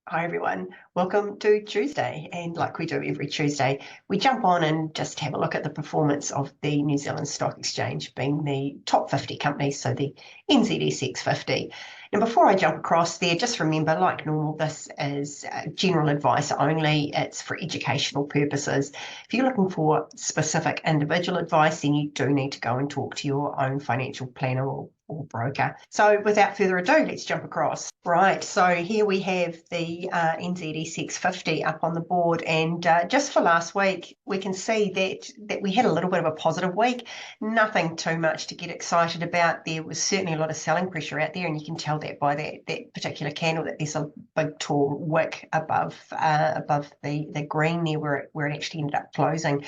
Hi everyone, welcome to Tuesday. And like we do every Tuesday, we jump on and just have a look at the performance of the New Zealand Stock Exchange, being the top 50 companies, so the NZSX50. And before I jump across there, just remember, like normal, this is general advice only. It's for educational purposes. If you're looking for specific individual advice, then you do need to go and talk to your own financial planner or broker. So without further ado, let's jump across. Right, so here we have the NZSX50 up on the board, and just for last week, we can see that we had a little bit of a positive week. Nothing too much to get excited about. There was certainly a lot of selling pressure out there, and you can tell that by that particular candle, that there's a big tall wick above the green there where it actually ended up closing.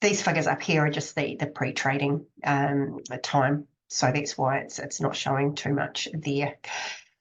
These figures up here are just the pre-trading time. So that's why it's not showing too much there.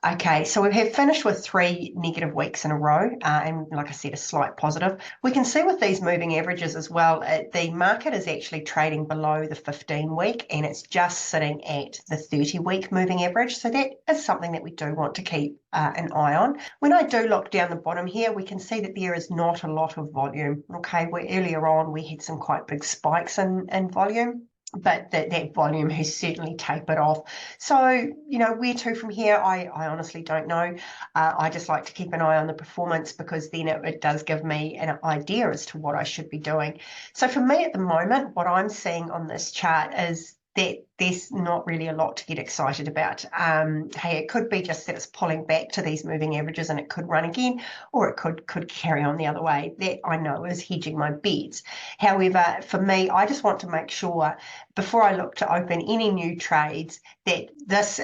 Okay, so we have finished with 3 negative weeks in a row, and like I said, a slight positive. We can see with these moving averages as well, the market is actually trading below the 15-week, and it's just sitting at the 30-week moving average. So that is something that we do want to keep an eye on. When I do look down the bottom here, we can see that there is not a lot of volume. Okay, where earlier on we had some quite big spikes in volume, but that volume has certainly tapered off. So, where to from here, I honestly don't know. I just like to keep an eye on the performance, because then it does give me an idea as to what I should be doing. So for me at the moment, what I'm seeing on this chart is that there's not really a lot to get excited about. Hey, it could be just that it's pulling back to these moving averages and it could run again, or it could carry on the other way. That I know is hedging my bets. However, for me, I just want to make sure before I look to open any new trades that this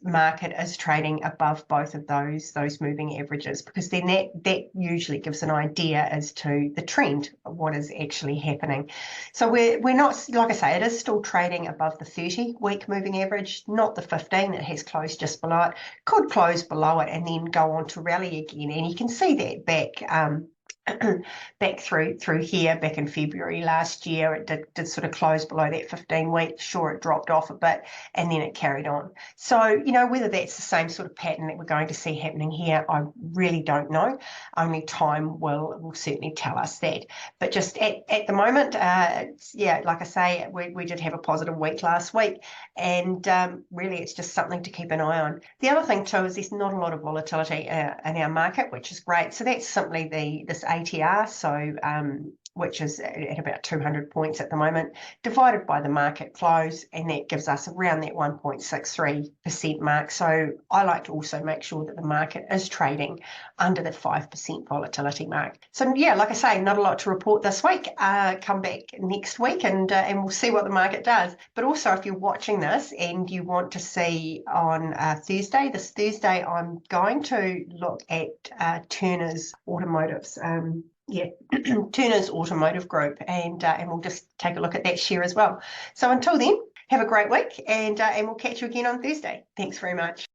market is trading above both of those moving averages, because then that usually gives an idea as to the trend of what is actually happening. So we're not, like I say, it is still trading above the 30-week moving average, not the 15. It has closed just below it, could close below it and then go on to rally again. And you can see that back through here, back in February last year, it did sort of close below that 15-week. Sure, it dropped off a bit and then it carried on. So, whether that's the same sort of pattern that we're going to see happening here, I really don't know. Only time will certainly tell us that. But just at the moment, like I say, we did have a positive week last week, and really it's just something to keep an eye on. The other thing too is there's not a lot of volatility in our market, which is great. So that's simply this ATR, so which is at about 200 points at the moment, divided by the market close, and that gives us around that 1.63% mark. So I like to also make sure that the market is trading under the 5% volatility mark. So yeah, like I say, not a lot to report this week. Come back next week and we'll see what the market does. But also, if you're watching this and you want to see on this Thursday, I'm going to look at Turner's Automotives. Turner's Automotive Group, and we'll just take a look at that share as well. So until then, have a great week, and we'll catch you again on Thursday. Thanks very much.